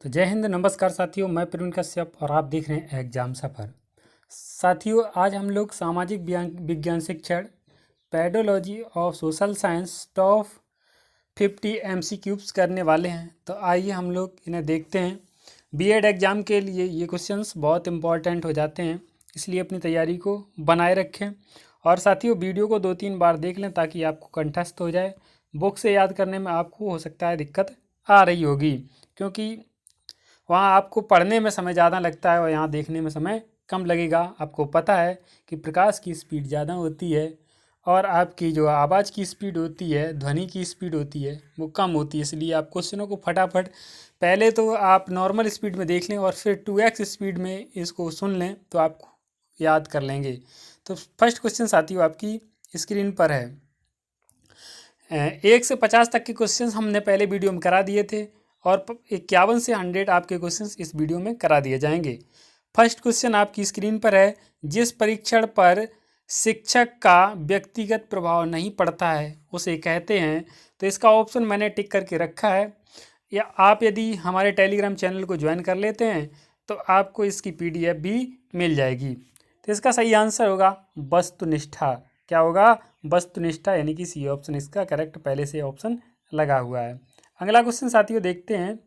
तो जय हिंद, नमस्कार साथियों। मैं प्रवीण कश्यप और आप देख रहे हैं एग्जाम सफ़र। साथियों, आज हम लोग सामाजिक विज्ञान शिक्षण pedology of social science top 50 MCQs करने वाले हैं। तो आइए हम लोग इन्हें देखते हैं। बीएड एग्ज़ाम के लिए ये क्वेश्चंस बहुत इंपॉर्टेंट हो जाते हैं, इसलिए अपनी तैयारी को बनाए रखें। और साथियों, वीडियो को 2-3 बार देख लें ताकि आपको कंठस्थ हो जाए। बुक से याद करने में आपको हो सकता है दिक्कत आ रही होगी, क्योंकि वहाँ आपको पढ़ने में समय ज़्यादा लगता है और यहाँ देखने में समय कम लगेगा। आपको पता है कि प्रकाश की स्पीड ज़्यादा होती है और आपकी जो आवाज़ की स्पीड होती है, ध्वनि की स्पीड होती है, वो कम होती है। इसलिए आप क्वेश्चनों को फटाफट पहले तो आप नॉर्मल स्पीड में देख लें और फिर 2x स्पीड में इसको सुन लें तो आप याद कर लेंगे। तो फर्स्ट क्वेश्चन साथियों आपकी स्क्रीन पर है। 1 से 50 तक के क्वेश्चन हमने पहले वीडियो में करा दिए थे और 51 से 100 आपके क्वेश्चंस इस वीडियो में करा दिए जाएंगे। फर्स्ट क्वेश्चन आपकी स्क्रीन पर है। जिस परीक्षण पर शिक्षक का व्यक्तिगत प्रभाव नहीं पड़ता है उसे कहते हैं। तो इसका ऑप्शन मैंने टिक करके रखा है। या आप यदि हमारे टेलीग्राम चैनल को ज्वाइन कर लेते हैं तो आपको इसकी PDF भी मिल जाएगी। तो इसका सही आंसर होगा वस्तुनिष्ठा। क्या होगा? वस्तुनिष्ठा, यानी कि सी ऑप्शन इसका करेक्ट पहले से ऑप्शन लगा हुआ है। अगला क्वेश्चन साथियों देखते हैं।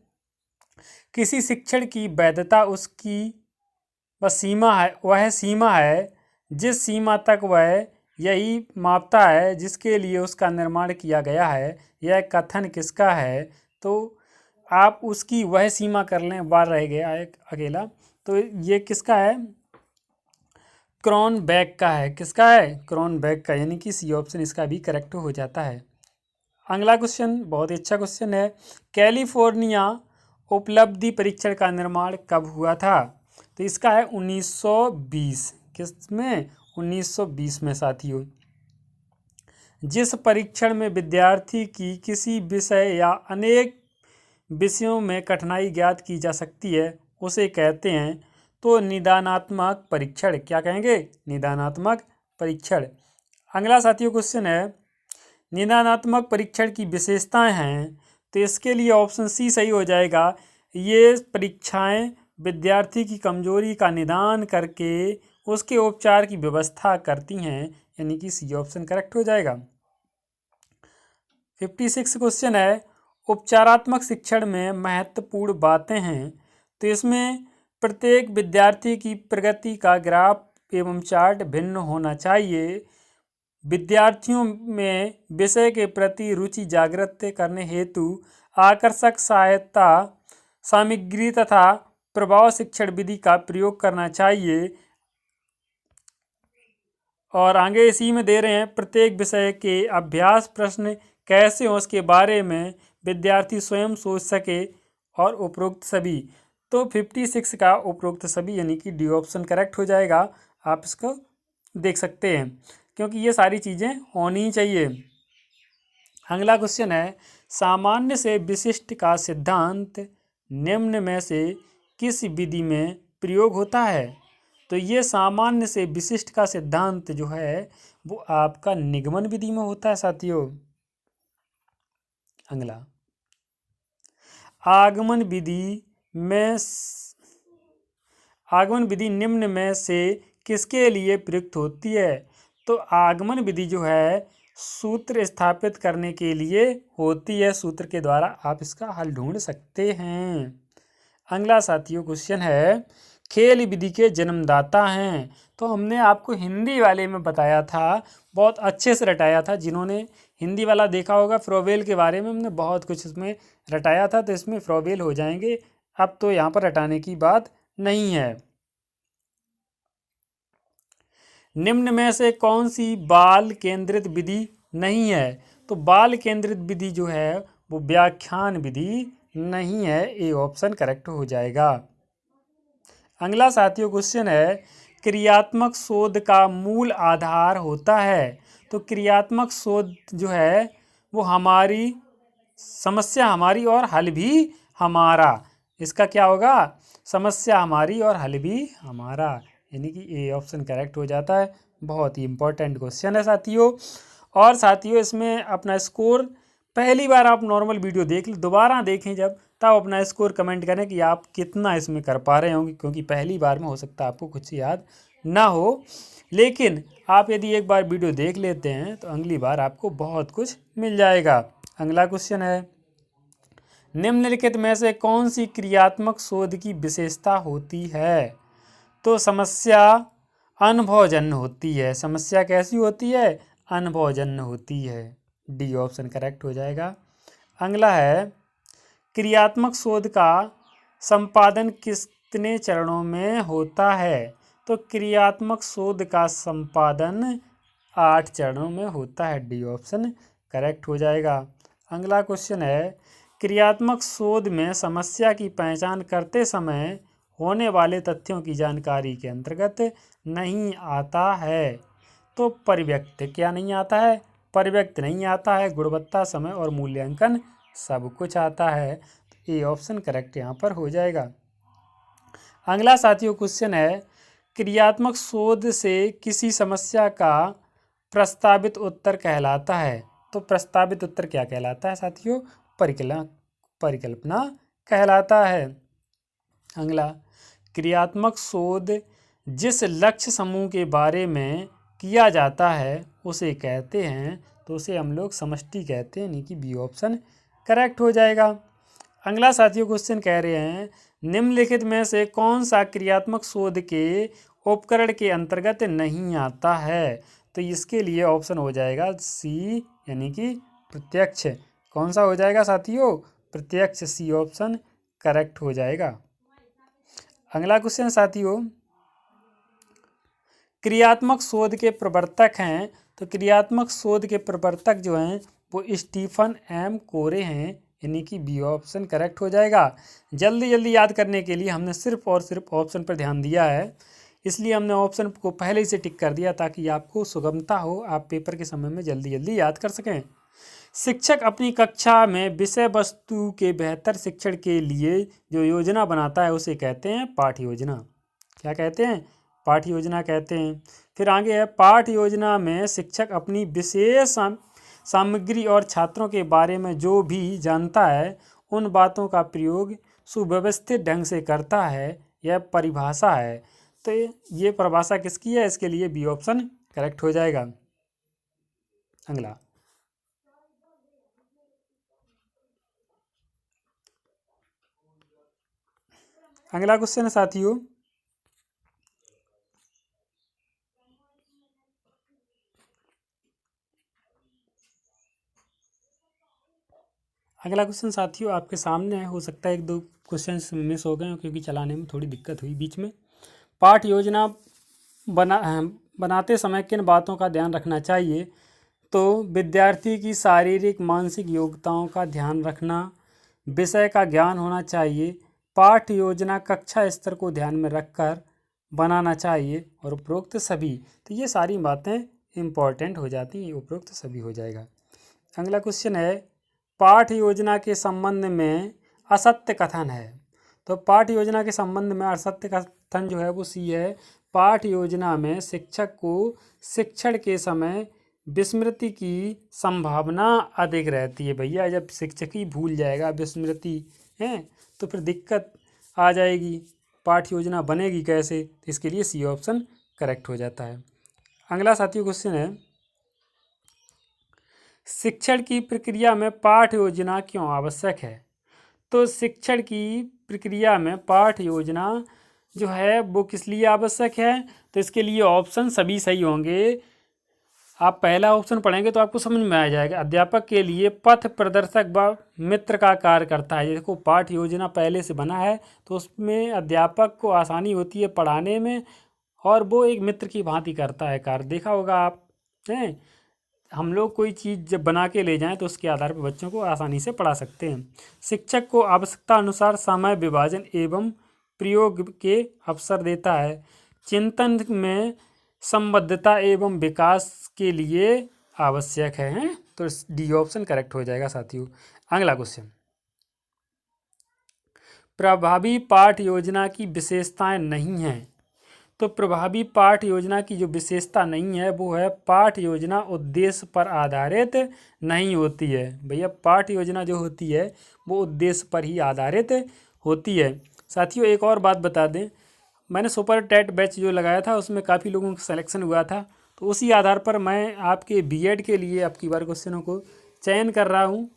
किसी शिक्षण की वैधता उसकी वह सीमा है जिस सीमा तक वह यही मापता है जिसके लिए उसका निर्माण किया गया है। यह कथन किसका है? तो आप उसकी वह सीमा कर लें, बार रह गया एक अकेला। तो ये किसका है? क्रॉनबेक का है। किसका है? क्रॉनबेक का, यानी कि सी ऑप्शन इसका भी करेक्ट हो जाता है। अगला क्वेश्चन बहुत ही अच्छा क्वेश्चन है। कैलिफोर्निया उपलब्धि परीक्षण का निर्माण कब हुआ था? तो इसका है 1920। किसमें? 1920 में साथियों। जिस परीक्षण में विद्यार्थी की किसी विषय या अनेक विषयों में कठिनाई ज्ञात की जा सकती है उसे कहते हैं तो निदानात्मक परीक्षण। क्या कहेंगे? निदानात्मक परीक्षण। अगला साथियों क्वेश्चन है, निदानात्मक परीक्षण की विशेषताएं हैं। तो इसके लिए ऑप्शन सी सही हो जाएगा। ये परीक्षाएं विद्यार्थी की कमजोरी का निदान करके उसके उपचार की व्यवस्था करती हैं, यानी कि सी ऑप्शन करेक्ट हो जाएगा। 56 क्वेश्चन है, उपचारात्मक शिक्षण में महत्वपूर्ण बातें हैं। तो इसमें प्रत्येक विद्यार्थी की प्रगति का ग्राफ एवं चार्ट भिन्न होना चाहिए। विद्यार्थियों में विषय के प्रति रुचि जागृत करने हेतु आकर्षक सहायता सामग्री तथा प्रभाव शिक्षण विधि का प्रयोग करना चाहिए। और आगे इसी में दे रहे हैं, प्रत्येक विषय के अभ्यास प्रश्न कैसे हो उसके बारे में विद्यार्थी स्वयं सोच सके और उपरोक्त सभी। तो 56 का उपरोक्त सभी यानी कि डी ऑप्शन करेक्ट हो जाएगा। आप इसको देख सकते हैं क्योंकि ये सारी चीज़ें होनी चाहिए। अगला क्वेश्चन है, सामान्य से विशिष्ट का सिद्धांत निम्न में से किस विधि में प्रयोग होता है? तो ये सामान्य से विशिष्ट का सिद्धांत जो है वो आपका निगमन विधि में होता है साथियों। अगला, आगमन विधि निम्न में से किसके लिए प्रयुक्त होती है? तो आगमन विधि जो है सूत्र स्थापित करने के लिए होती है। सूत्र के द्वारा आप इसका हल ढूंढ सकते हैं। अगला साथियों क्वेश्चन है, खेल विधि के जन्मदाता हैं। तो हमने आपको हिंदी वाले में बताया था, बहुत अच्छे से रटाया था। जिन्होंने हिंदी वाला देखा होगा, फ्रोवेल के बारे में हमने बहुत कुछ इसमें रटाया था, तो इसमें फ्रोवेल हो जाएंगे। अब तो यहाँ पर रटाने की बात नहीं है। निम्न में से कौन सी बाल केंद्रित विधि नहीं है? तो बाल केंद्रित विधि जो है वो व्याख्यान विधि नहीं है। ए ऑप्शन करेक्ट हो जाएगा। अगला साथियों क्वेश्चन है, क्रियात्मक शोध का मूल आधार होता है। तो क्रियात्मक शोध जो है वो हमारी समस्या हमारी और हल भी हमारा। इसका क्या होगा? समस्या हमारी और हल भी हमारा, यानी कि ए ऑप्शन करेक्ट हो जाता है। बहुत ही इंपॉर्टेंट क्वेश्चन है साथियों। और साथियों इसमें अपना स्कोर पहली बार आप नॉर्मल वीडियो देख लें, दोबारा देखें जब तब अपना स्कोर कमेंट करें कि आप कितना इसमें कर पा रहे होंगे, क्योंकि पहली बार में हो सकता है आपको कुछ याद ना हो, लेकिन आप यदि एक बार वीडियो देख लेते हैं तो अगली बार आपको बहुत कुछ मिल जाएगा। अगला क्वेश्चन है, निम्नलिखित में से कौन सी क्रियात्मक शोध की विशेषता होती है? तो समस्या अनुभवजन्य होती है। समस्या कैसी होती है? अनुभवजन्य होती है। डी ऑप्शन करेक्ट हो जाएगा। अगला है, क्रियात्मक शोध का संपादन कितने चरणों में होता है? तो क्रियात्मक शोध का संपादन 8 चरणों में होता है। डी ऑप्शन करेक्ट हो जाएगा। अगला क्वेश्चन है, क्रियात्मक शोध में समस्या की पहचान करते समय होने वाले तथ्यों की जानकारी के अंतर्गत नहीं आता है। तो परिव्यक्त क्या नहीं आता है? परिव्यक्त नहीं आता है। गुणवत्ता, समय और मूल्यांकन सब कुछ आता है। तो ए ऑप्शन करेक्ट यहाँ पर हो जाएगा। अगला साथियों क्वेश्चन है, क्रियात्मक शोध से किसी समस्या का प्रस्तावित उत्तर कहलाता है। तो प्रस्तावित उत्तर क्या कहलाता है साथियों? परिकल्पना कहलाता है। अगला, क्रियात्मक शोध जिस लक्ष्य समूह के बारे में किया जाता है उसे कहते हैं, तो उसे हम लोग समष्टि कहते हैं, यानी कि बी ऑप्शन करेक्ट हो जाएगा। अगला साथियों क्वेश्चन कह रहे हैं, निम्नलिखित में से कौन सा क्रियात्मक शोध के उपकरण के अंतर्गत नहीं आता है? तो इसके लिए ऑप्शन हो जाएगा सी, यानी कि प्रत्यक्ष। कौन सा हो जाएगा साथियों? प्रत्यक्ष। सी ऑप्शन करेक्ट हो जाएगा। अगला क्वेश्चन साथियों, क्रियात्मक शोध के प्रवर्तक हैं। तो क्रियात्मक शोध के प्रवर्तक जो हैं वो स्टीफन एम कोरे हैं, यानी कि बी ऑप्शन करेक्ट हो जाएगा। जल्दी जल्दी याद करने के लिए हमने सिर्फ और सिर्फ ऑप्शन पर ध्यान दिया है, इसलिए हमने ऑप्शन को पहले ही से टिक कर दिया ताकि आपको सुगमता हो, आप पेपर के समय में जल्दी जल्दी याद कर सकें। शिक्षक अपनी कक्षा में विषय वस्तु के बेहतर शिक्षण के लिए जो योजना बनाता है उसे कहते हैं पाठ्य योजना। क्या कहते हैं? पाठ्य योजना कहते हैं। फिर आगे है, पाठ्य योजना में शिक्षक अपनी विशेष सामग्री और छात्रों के बारे में जो भी जानता है उन बातों का प्रयोग सुव्यवस्थित ढंग से करता है। यह परिभाषा है। तो ये परिभाषा किसकी है? इसके लिए बी ऑप्शन करेक्ट हो जाएगा। अगला, अगला क्वेश्चन है साथियों, अगला क्वेश्चन साथियों आपके सामने है। हो सकता है एक दो क्वेश्चन मिस हो गए क्योंकि चलाने में थोड़ी दिक्कत हुई बीच में। पाठ्य योजना बनाते समय किन बातों का ध्यान रखना चाहिए? तो विद्यार्थी की शारीरिक मानसिक योग्यताओं का ध्यान रखना, विषय का ज्ञान होना चाहिए, पाठ्य योजना कक्षा स्तर को ध्यान में रखकर बनाना चाहिए और उपरोक्त सभी। तो ये सारी बातें इम्पॉर्टेंट हो जाती हैं, उपरोक्त सभी हो जाएगा। अगला क्वेश्चन है, पाठ्य योजना के संबंध में असत्य कथन है। तो पाठ्य योजना के संबंध में असत्य कथन जो है वो सी है। पाठ्य योजना में शिक्षक को शिक्षण के समय विस्मृति की संभावना अधिक रहती है। भैया जब शिक्षक ही भूल जाएगा, विस्मृति है, तो फिर दिक्कत आ जाएगी। पाठ्य योजना बनेगी कैसे? तो इसके लिए सी ऑप्शन करेक्ट हो जाता है। अगला साथियों क्वेश्चन है, शिक्षण की प्रक्रिया में पाठ्य योजना क्यों आवश्यक है? तो शिक्षण की प्रक्रिया में पाठ्य योजना जो है वो किस लिए आवश्यक है? तो इसके लिए ऑप्शन सभी सही होंगे। आप पहला ऑप्शन पढ़ेंगे तो आपको समझ में आ जाएगा। अध्यापक के लिए पथ प्रदर्शक व मित्र का कार्य करता है। देखो पाठ्य योजना पहले से बना है तो उसमें अध्यापक को आसानी होती है पढ़ाने में, और वो एक मित्र की भांति करता है कार्य। देखा होगा आप, हैं, हम लोग कोई चीज़ जब बना के ले जाएं तो उसके आधार पर बच्चों को आसानी से पढ़ा सकते हैं। शिक्षक को आवश्यकता अनुसार समय विभाजन एवं प्रयोग के अवसर देता है। चिंतन में संबद्धता एवं विकास के लिए आवश्यक है। तो डी ऑप्शन करेक्ट हो जाएगा साथियों। अगला क्वेश्चन, प्रभावी पाठ्य योजना की विशेषताएं नहीं हैं। तो प्रभावी पाठ योजना की जो विशेषता नहीं है वो है पाठ योजना उद्देश्य पर आधारित नहीं होती है। भैया पाठ योजना जो होती है वो उद्देश्य पर ही आधारित होती है। साथियों एक और बात बता दें, मैंने सुपर टेट बैच जो लगाया था उसमें काफ़ी लोगों का सिलेक्शन हुआ था, तो उसी आधार पर मैं आपके बीएड के लिए अब की बार क्वेश्चनों को चयन कर रहा हूँ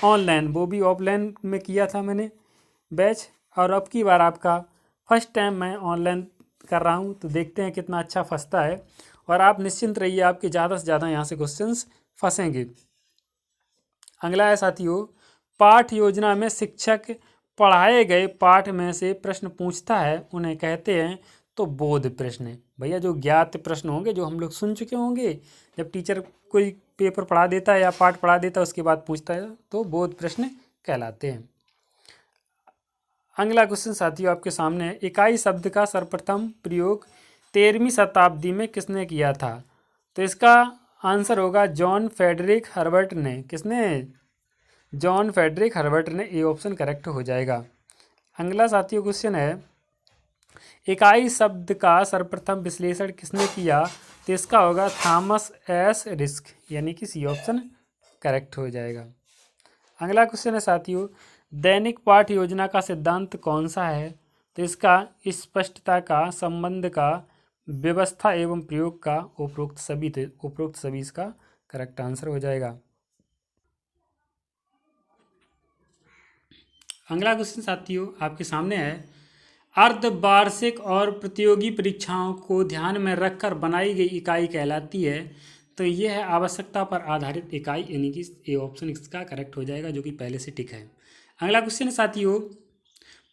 ऑनलाइन, वो भी ऑफलाइन में किया था मैंने बैच, और अब की बार आपका फर्स्ट टाइम मैं ऑनलाइन कर रहा हूँ। तो देखते हैं कितना अच्छा फंसता है, और आप निश्चिंत रहिए आपके ज़्यादा से ज़्यादा यहाँ से क्वेश्चंस फंसेंगे। अगला है साथियों, पाठ योजना में शिक्षक पढ़ाए गए पाठ में से प्रश्न पूछता है, उन्हें कहते हैं तो बोध प्रश्न। भैया जो ज्ञात प्रश्न होंगे जो हम लोग सुन चुके होंगे, जब टीचर कोई पेपर पढ़ा देता है या पाठ पढ़ा देता है उसके बाद पूछता है तो बोध प्रश्न कहलाते हैं। अगला क्वेश्चन साथियों आपके सामने है, इकाई शब्द का सर्वप्रथम प्रयोग 13वीं शताब्दी में किसने किया था? तो इसका आंसर होगा जॉन फेडरिक हर्बर्ट ने। किसने? जॉन फेडरिक हर्बर्ट ने। ए ऑप्शन करेक्ट हो जाएगा। अगला साथियों क्वेश्चन है, इकाई शब्द का सर्वप्रथम विश्लेषण किसने किया? तो इसका होगा थॉमस एस रिस्क, यानी कि सी ऑप्शन करेक्ट हो जाएगा। अगला क्वेश्चन है साथियों, दैनिक पाठ योजना का सिद्धांत कौन सा है? तो इसका स्पष्टता का, संबंध का, व्यवस्था एवं प्रयोग का, उपरोक्त सभी इसका करेक्ट आंसर हो जाएगा। अगला क्वेश्चन साथियों आपके सामने है, अर्धवार्षिक और प्रतियोगी परीक्षाओं को ध्यान में रखकर बनाई गई इकाई कहलाती है। तो यह है आवश्यकता पर आधारित इकाई, यानी कि ए ऑप्शन इसका करेक्ट हो जाएगा, जो कि पहले से टिक है। अगला क्वेश्चन साथियों,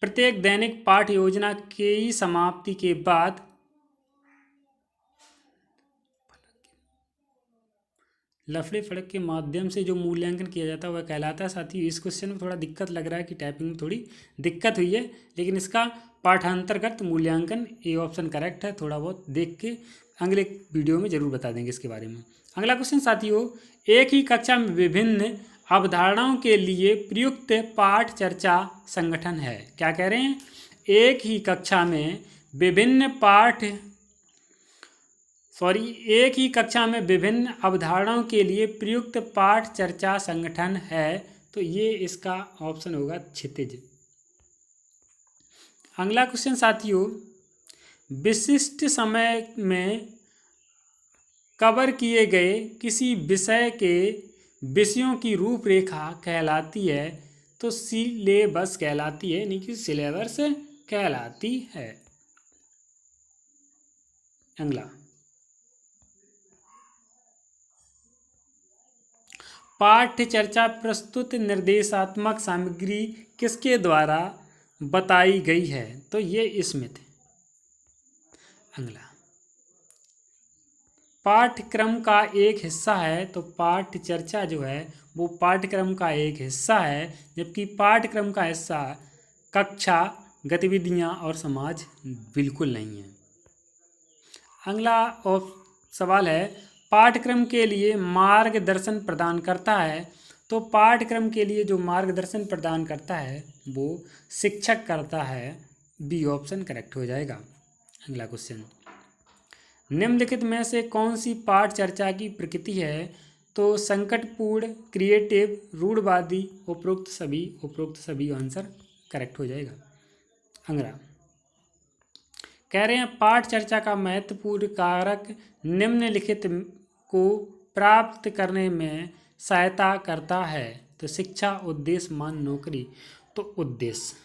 प्रत्येक दैनिक पाठ योजना की समाप्ति के बाद लफड़े फड़क के माध्यम से जो मूल्यांकन किया जाता है वह कहलाता है। साथियों इस क्वेश्चन में थोड़ा दिक्कत लग रहा है कि टाइपिंग में थोड़ी दिक्कत हुई है, लेकिन इसका पाठांतर्गत मूल्यांकन ए ऑप्शन करेक्ट है। थोड़ा बहुत देख के अगले वीडियो में जरूर बता देंगे इसके बारे में। अगला क्वेश्चन साथियों, एक ही कक्षा में विभिन्न अवधारणाओं के लिए प्रयुक्त पाठ चर्चा संगठन है। क्या कह रहे हैं? एक ही कक्षा में विभिन्न अवधारणाओं के लिए प्रयुक्त पाठ चर्चा संगठन है। तो ये इसका ऑप्शन होगा क्षितिज। अगला क्वेश्चन साथियों, विशिष्ट समय में कवर किए गए किसी विषय के विषयों की रूपरेखा कहलाती है। तो सिलेबस कहलाती है, यानी कि सिलेबस कहलाती है। अगला, पाठ्य चर्चा प्रस्तुत निर्देशात्मक सामग्री किसके द्वारा बताई गई है? तो ये स्मिथ। अगला, पाठ्यक्रम का एक हिस्सा है। तो पाठ्य चर्चा जो है वो पाठ्यक्रम का एक हिस्सा है, जबकि पाठ्यक्रम का हिस्सा कक्षा, गतिविधियां और समाज बिल्कुल नहीं है। अगला सवाल है, पाठ्यक्रम के लिए मार्गदर्शन प्रदान करता है। तो पाठ्यक्रम के लिए जो मार्गदर्शन प्रदान करता है वो शिक्षक करता है। बी ऑप्शन करेक्ट हो जाएगा। अगला क्वेश्चन, निम्नलिखित में से कौन सी पाठ चर्चा की प्रकृति है? तो संकटपूर्ण, क्रिएटिव, रूढ़वादी, उपरोक्त सभी आंसर करेक्ट हो जाएगा। अगला कह रहे हैं, पाठ चर्चा का महत्वपूर्ण कारक निम्नलिखित को प्राप्त करने में सहायता करता है। तो शिक्षा, उद्देश्य, मान, नौकरी। तो उद्देश्य,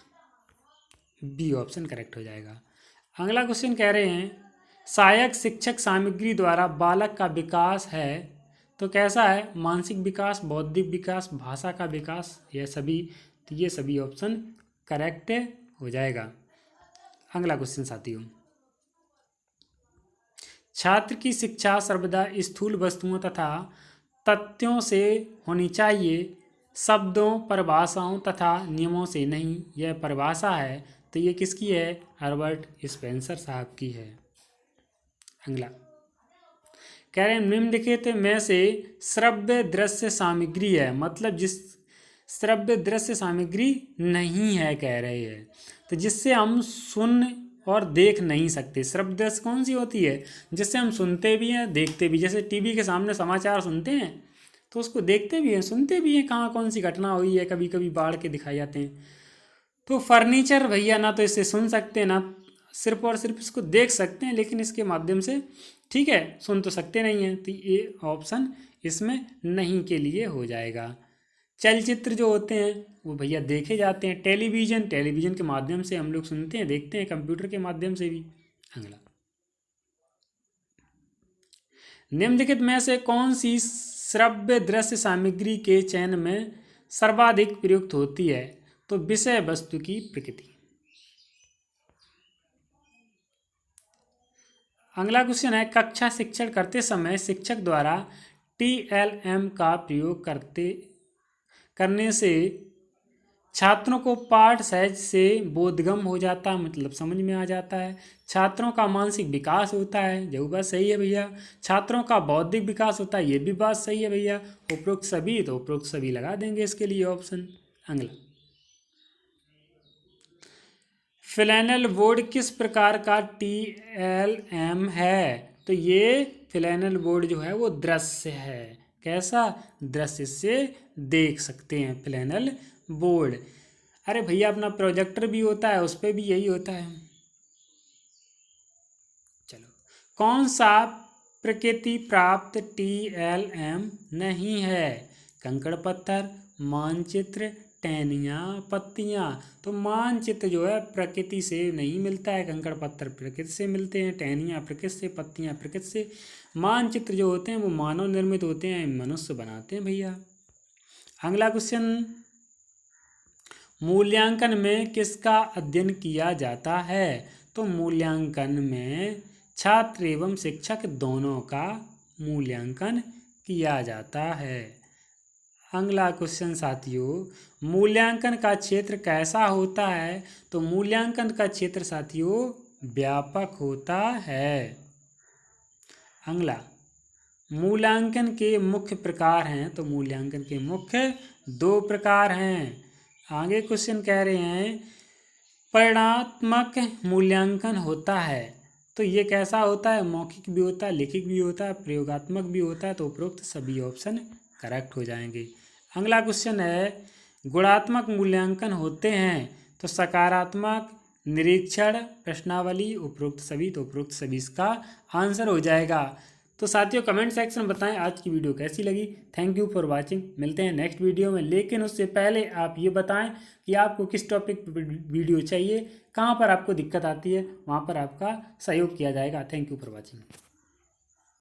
बी ऑप्शन करेक्ट हो जाएगा। अगला क्वेश्चन कह रहे हैं, सहायक शिक्षक सामग्री द्वारा बालक का विकास है। तो कैसा है? मानसिक विकास, बौद्धिक विकास, भाषा का विकास, यह सभी। तो ये सभी ऑप्शन करेक्ट हो जाएगा। अगला क्वेश्चन साथियों, छात्र की शिक्षा सर्वदा स्थूल वस्तुओं तथा तथ्यों से होनी चाहिए, शब्दों, परिभाषाओं तथा नियमों से नहीं। यह परिभाषा है। तो ये किसकी है? हर्बर्ट स्पेंसर साहब की है। अगला कह रहे हैं, निम्नलिखित में से श्रव्य दृश्य सामग्री है, मतलब जिस श्रव्य दृश्य सामग्री नहीं है कह रहे हैं, तो जिससे हम सुन और देख नहीं सकते। श्रव्य दृश्य कौन सी होती है, जिससे हम सुनते भी हैं देखते भी। जैसे टीवी के सामने समाचार सुनते हैं तो उसको देखते भी हैं सुनते भी हैं, कहाँ कौन सी घटना हुई है, कभी कभी बाढ़ के दिखाए जाते हैं। तो फर्नीचर भैया ना तो इसे सुन सकते हैं, ना सिर्फ और सिर्फ इसको देख सकते हैं, लेकिन इसके माध्यम से ठीक है सुन तो सकते नहीं हैं। तो ये ऑप्शन इसमें नहीं के लिए हो जाएगा। चलचित्र जो होते हैं वो भैया देखे जाते हैं। टेलीविज़न के माध्यम से हम लोग सुनते हैं देखते हैं, कंप्यूटर के माध्यम से भी। अगला, निम्नलिखित में से कौन सी श्रव्य दृश्य सामग्री के चयन में सर्वाधिक प्रयुक्त होती है? तो विषय वस्तु की प्रकृति। अगला क्वेश्चन है, कक्षा शिक्षण करते समय शिक्षक द्वारा TLM का प्रयोग करने से छात्रों को पाठ सहज से बोधगम्य हो जाता है, मतलब समझ में आ जाता है। छात्रों का मानसिक विकास होता है, जो बात सही है भैया। छात्रों का बौद्धिक विकास होता है, ये भी बात सही है भैया। उपरोक्त सभी, तो उपरोक्त सभी लगा देंगे इसके लिए ऑप्शन। अगला, फ्लैनेल बोर्ड किस प्रकार का TLM है? तो ये फ्लैनेल बोर्ड जो है वो दृश्य है। कैसा? दृश्य से देख सकते हैं फ्लैनेल बोर्ड। अरे भैया अपना प्रोजेक्टर भी होता है, उस पर भी यही होता है। चलो, कौन सा प्रकृति प्राप्त TLM नहीं है? कंकड़ पत्थर, मानचित्र, टहनियाँ, पत्तियाँ। तो मानचित्र जो है प्रकृति से नहीं मिलता है, कंकड़ पत्थर प्रकृति से मिलते हैं, टहनियाँ प्रकृति से, पत्तियाँ प्रकृति से। मानचित्र जो होते हैं वो मानव निर्मित होते हैं, मनुष्य बनाते हैं भैया। अगला क्वेश्चन, मूल्यांकन में किसका अध्ययन किया जाता है? तो मूल्यांकन में छात्र एवं शिक्षक दोनों का मूल्यांकन किया जाता है। अगला क्वेश्चन साथियों, मूल्यांकन का क्षेत्र कैसा होता है? तो मूल्यांकन का क्षेत्र साथियों व्यापक होता है। अगला, मूल्यांकन के मुख्य प्रकार हैं। तो मूल्यांकन के मुख्य 2 प्रकार हैं। आगे क्वेश्चन कह रहे हैं, परिणात्मक मूल्यांकन होता है। तो ये कैसा होता है? मौखिक भी होता है, लिखित भी होता है, प्रयोगात्मक भी होता है। तो उपरोक्त सभी ऑप्शन करेक्ट हो जाएंगे। अगला क्वेश्चन है, गुणात्मक मूल्यांकन होते हैं। तो सकारात्मक, निरीक्षण, प्रश्नावली, उपरोक्त सभी। तो उपरोक्त सभी इसका आंसर हो जाएगा। तो साथियों कमेंट सेक्शन में बताएं आज की वीडियो कैसी लगी। Thank you for watching. मिलते हैं नेक्स्ट वीडियो में, लेकिन उससे पहले आप ये बताएं कि आपको किस टॉपिक पर वीडियो चाहिए, कहाँ पर आपको दिक्कत आती है, वहाँ पर आपका सहयोग किया जाएगा। Thank you for watching.